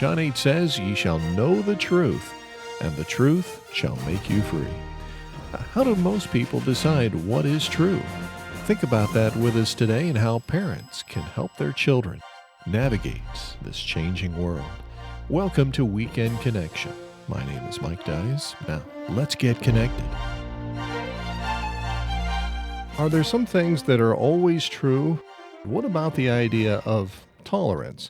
John 8 says, "Ye shall know the truth, and the truth shall make you free." How do most people decide what is true? Think about that with us today and how parents can help their children navigate this changing world. Welcome to Weekend Connection. My name is Mike Dowell. Now, let's get connected. Are there some things that are always true? What about the idea of tolerance?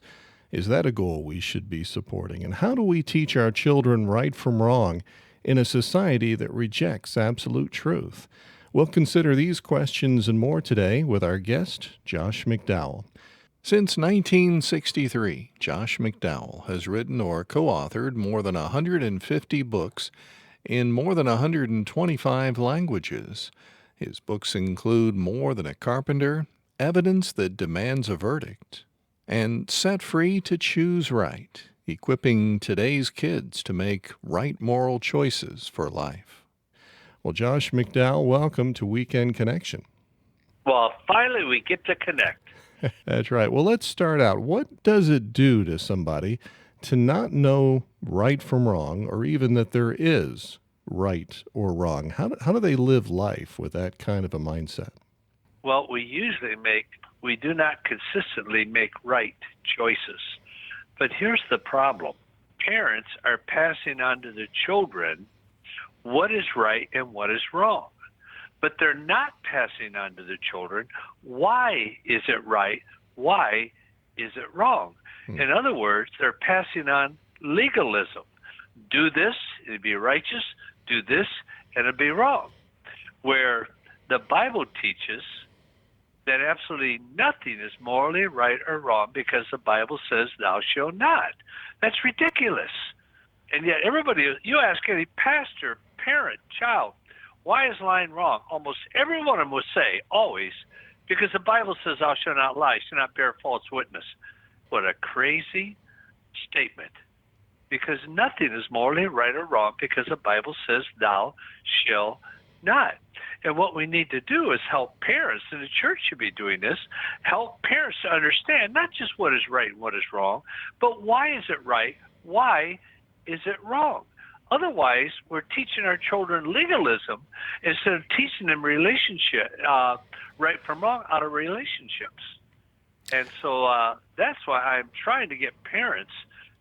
Is that a goal we should be supporting? And how do we teach our children right from wrong in a society that rejects absolute truth? We'll consider these questions and more today with our guest, Josh Mc Dowell. Since 1963, Josh Mc Dowell has written or co-authored more than 150 books in more than 125 languages. His books include More Than a Carpenter, Evidence That Demands a Verdict, and Set Free to Choose Right, equipping today's kids to make right moral choices for life. Well, Josh Mc Dowell, welcome to Weekend Connection. Well, finally we get to connect. That's right. Well, let's start out. What does it do to somebody to not know right from wrong, or even that there is right or wrong? How do they live life with that kind of a mindset? Well, we do not consistently make right choices. But here's the problem. Parents are passing on to their children what is right and what is wrong. But they're not passing on to the children why is it right, why is it wrong. In other words, they're passing on legalism. Do this, it'd be righteous. Do this, and it'd be wrong. Where the Bible teaches that absolutely nothing is morally right or wrong because the Bible says thou shalt not. That's ridiculous. And yet everybody, you ask any pastor, parent, child, why is lying wrong? Almost every one of them will say, always, because the Bible says thou shalt not lie, shalt not bear false witness. What a crazy statement. Because nothing is morally right or wrong because the Bible says thou shalt not. And what we need to do is help parents, and the church should be doing this, help parents to understand not just what is right and what is wrong, but why is it right? Why is it wrong? Otherwise, we're teaching our children legalism instead of teaching them relationship, right from wrong out of relationships. And so that's why I'm trying to get parents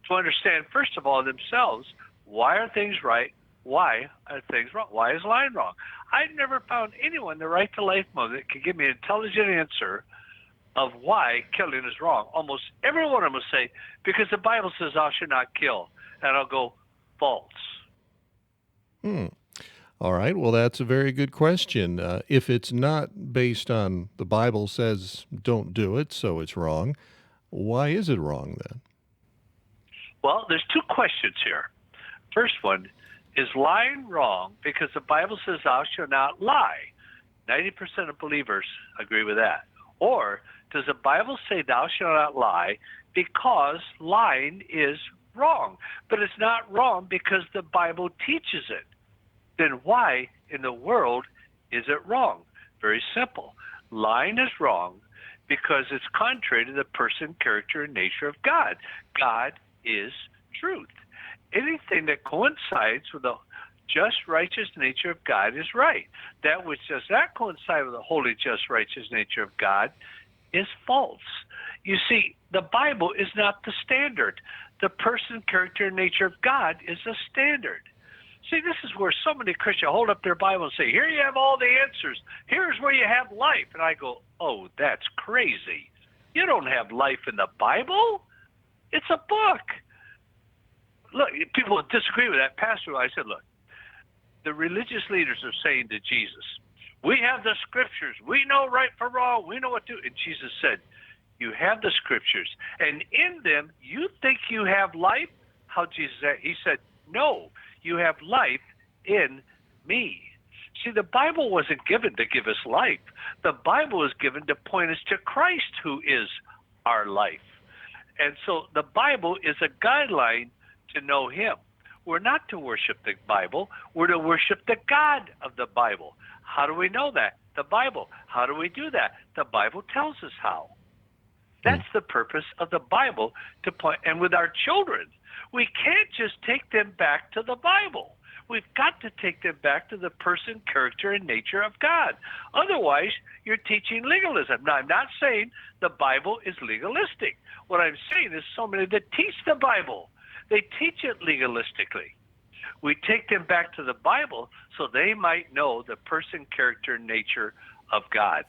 to understand, first of all, themselves, why are things right? Why are things wrong? Why is lying wrong? I've never found anyone in the Right to Life movement that can give me an intelligent answer of why killing is wrong. Almost every one of them will say, because the Bible says thou shalt not kill. And I'll go, false. All right. Well, that's a very good question. If it's not based on the Bible says don't do it, so it's wrong, why is it wrong then? Well, there's two questions here. First one, is lying wrong because the Bible says thou shalt not lie? 90% of believers agree with that. Or does the Bible say thou shalt not lie because lying is wrong? But it's not wrong because the Bible teaches it. Then why in the world is it wrong? Very simple. Lying is wrong because it's contrary to the person, character, and nature of God. God is truth. Anything that coincides with the just, righteous nature of God is right. That which does not coincide with the holy, just, righteous nature of God is false. You see, the Bible is not the standard. The person, character, and nature of God is the standard. See, this is where so many Christians hold up their Bible and say, here you have all the answers. Here's where you have life. And I go, oh, that's crazy. You don't have life in the Bible. It's a book. Look, people disagree with that. Pastor, I said, look, the religious leaders are saying to Jesus, we have the scriptures. We know right from wrong. We know what to do. And Jesus said, you have the scriptures. And in them, you think you have life? How Jesus said? He said, no, you have life in me. See, the Bible wasn't given to give us life. The Bible was given to point us to Christ, who is our life. And so the Bible is a guideline to know him. We're not to worship the Bible. We're to worship the God of the Bible. How do we know that? The Bible. How do we do that? The Bible tells us how. That's the purpose of the Bible to point. And with our children, we can't just take them back to the Bible. We've got to take them back to the person, character, and nature of God. Otherwise, you're teaching legalism. Now, I'm not saying the Bible is legalistic. What I'm saying is so many that teach the Bible, they teach it legalistically. We take them back to the Bible so they might know the person, character, and nature of God.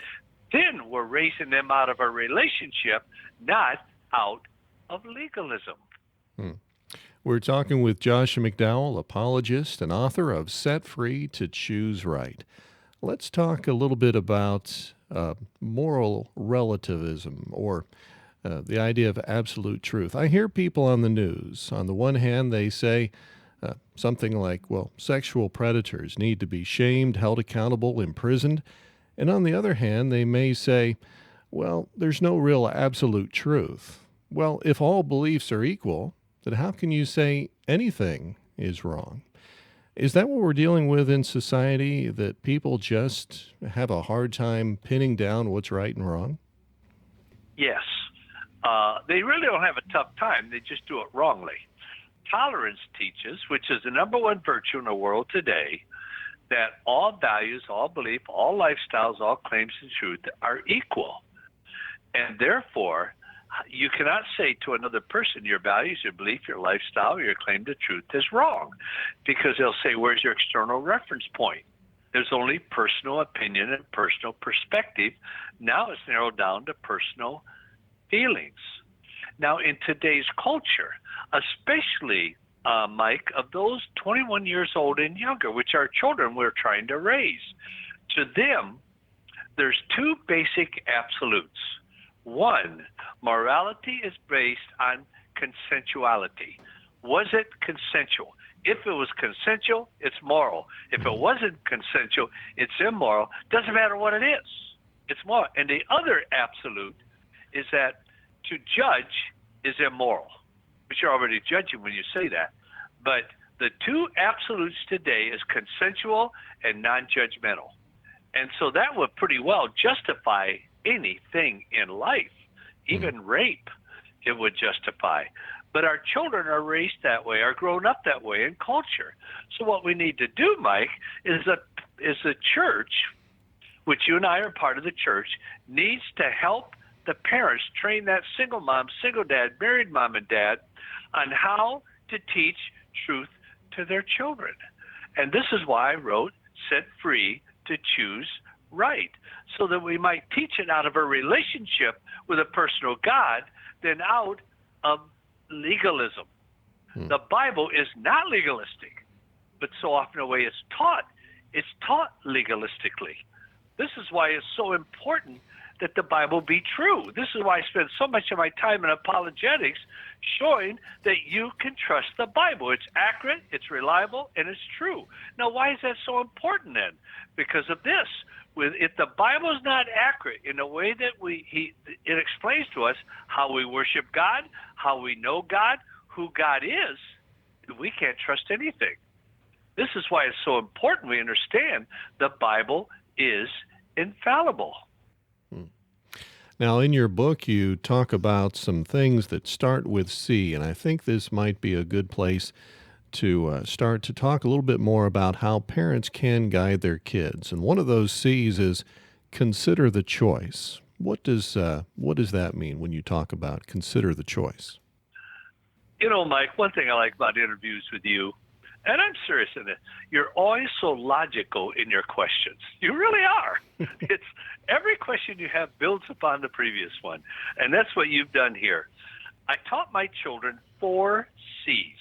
Then we're raising them out of a relationship, not out of legalism. We're talking with Josh Mc Dowell, apologist and author of Set Free to Choose Right. Let's talk a little bit about moral relativism, or the idea of absolute truth. I hear people on the news. On the one hand, they say something like, well, sexual predators need to be shamed, held accountable, imprisoned. And on the other hand, they may say, well, there's no real absolute truth. Well, if all beliefs are equal, then how can you say anything is wrong? Is that what we're dealing with in society, that people just have a hard time pinning down what's right and wrong? Yes. They really don't have a tough time. They just do it wrongly. Tolerance teaches, which is the number one virtue in the world today, that all values, all belief, all lifestyles, all claims to truth are equal. And therefore, you cannot say to another person your values, your belief, your lifestyle, your claim to truth is wrong, because they'll say, where's your external reference point? There's only personal opinion and personal perspective. Now it's narrowed down to personal feelings. Now, in today's culture, especially, Mike, of those 21 years old and younger, which are children we're trying to raise, to them, there's two basic absolutes. One, morality is based on consensuality. Was it consensual? If it was consensual, it's moral. If it wasn't consensual, it's immoral. Doesn't matter what it is. It's moral. And the other absolute is that to judge is immoral. But you're already judging when you say that. But the two absolutes today is consensual and non-judgmental. And so that would pretty well justify anything in life, even rape, it would justify. But our children are raised that way, are grown up that way in culture. So what we need to do, Mike, is the church, which you and I are part of the church, needs to help the parents train that single mom, single dad, married mom and dad on how to teach truth to their children. And this is why I wrote Set Free to Choose Right, so that we might teach it out of a relationship with a personal God than out of legalism. The Bible is not legalistic, but so often the way it's taught legalistically. This is why it's so important that the Bible be true. This is why I spend so much of my time in apologetics showing that you can trust the Bible. It's accurate, it's reliable, and it's true. Now, why is that so important then? Because of this. If the Bible is not accurate in the way that it explains to us how we worship God, how we know God, who God is, we can't trust anything. This is why it's so important we understand the Bible is infallible. Now, in your book, you talk about some things that start with C, and I think this might be a good place to start to talk a little bit more about how parents can guide their kids. And one of those C's is consider the choice. What does that mean when you talk about consider the choice? You know, Mike, one thing I like about interviews with you, and I'm serious in it, you're always so logical in your questions. You really are. It's every question you have builds upon the previous one, and that's what you've done here. I taught my children 4 C's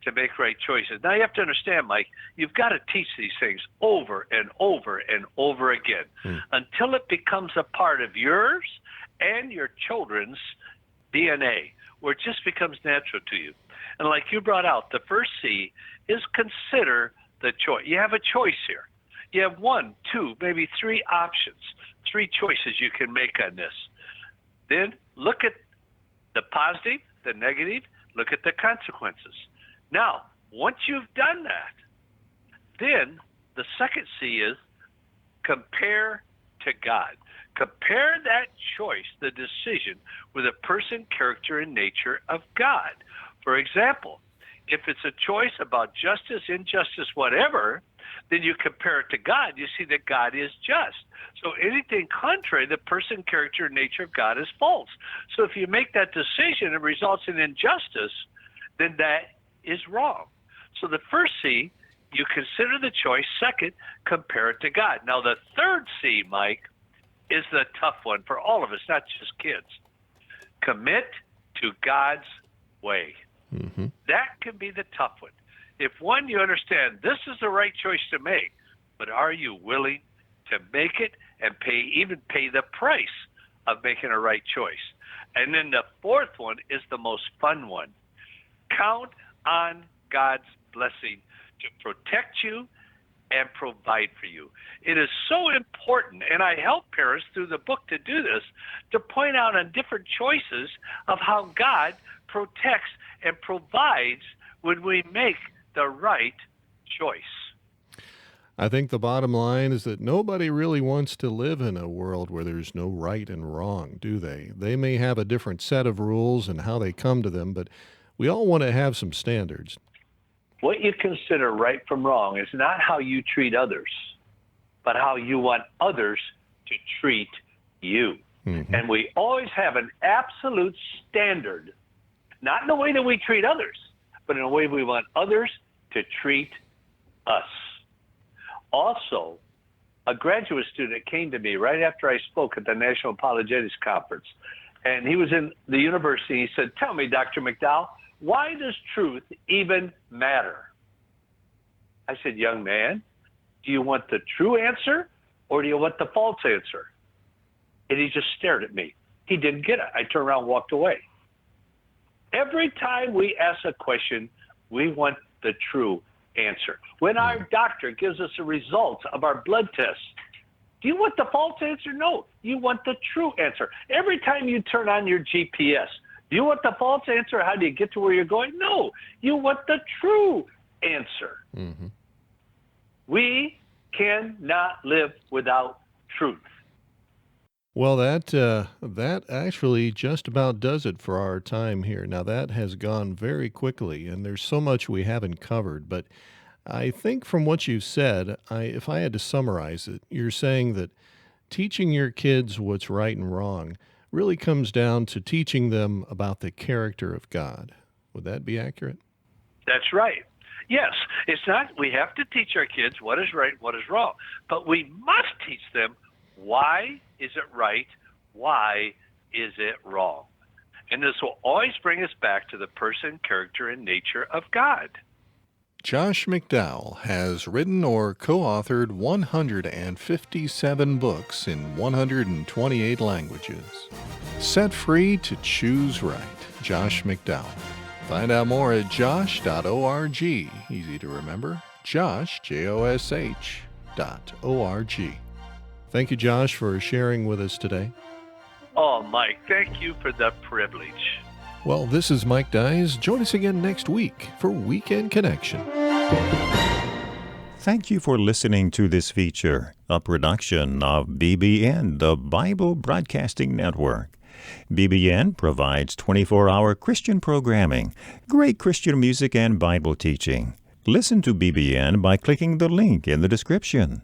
to make right choices. Now you have to understand, Mike, you've got to teach these things over and over and over again until it becomes a part of yours and your children's DNA, where it just becomes natural to you. And like you brought out, the first C is consider the choice. You have a choice here. You have 1, 2, maybe 3 options, 3 choices you can make on this. Then look at the positive, the negative, look at the consequences. Now, once you've done that, then the second C is compare to God. Compare that choice, the decision, with a person, character, and nature of God. For example, if it's a choice about justice, injustice, whatever, then you compare it to God. You see that God is just. So anything contrary, the person, character, and nature of God is false. So if you make that decision and it results in injustice, then that is wrong. So the first C, you consider the choice. Second, compare it to God. Now the third C, Mike, is the tough one for all of us, not just kids. Commit to God's way. Mm-hmm. That can be the tough one. If one, you understand this is the right choice to make, but are you willing to make it and even pay the price of making a right choice? And then the fourth one is the most fun one. Count on God's blessing to protect you and provide for you. It is so important, and I help parents through the book to do this, to point out on different choices of how God protects and provides when we make the right choice. I think the bottom line is that nobody really wants to live in a world where there's no right and wrong, do they? They may have a different set of rules and how they come to them, but we all want to have some standards. What you consider right from wrong is not how you treat others, but how you want others to treat you. Mm-hmm. And we always have an absolute standard, not in the way that we treat others, but in the way we want others to treat us. Also, a graduate student came to me right after I spoke at the National Apologetics Conference, and he was in the university. He said, "Tell me, Dr. McDowell, why does truth even matter?" I said, "Young man, do you want the true answer or do you want the false answer?" And he just stared at me. He didn't get it. I turned around and walked away. Every time we ask a question, we want the true answer. When our doctor gives us a result of our blood test, do you want the false answer? No, you want the true answer. Every time you turn on your GPS, do you want the false answer? How do you get to where you're going? No, you want the true answer. Mm-hmm. We cannot live without truth. Well, that actually just about does it for our time here. Now, that has gone very quickly, and there's so much we haven't covered. But I think from what you've said, if I had to summarize it, you're saying that teaching your kids what's right and wrong really comes down to teaching them about the character of God. Would that be accurate? That's right. Yes, it's not, we have to teach our kids what is right, what is wrong, but we must teach them why is it right, why is it wrong. And this will always bring us back to the person, character, and nature of God. Josh Mc Dowell has written or co-authored 157 books in 128 languages. Set free to choose right. Josh Mc Dowell. Find out more at josh.org. Easy to remember. Josh, JOSH.org. Thank you, Josh, for sharing with us today. Oh, Mike, thank you for the privilege. Well, this is Mike Dyes. Join us again next week for Weekend Connection. Thank you for listening to this feature, a production of BBN, the Bible Broadcasting Network. BBN provides 24-hour Christian programming, great Christian music, and Bible teaching. Listen to BBN by clicking the link in the description.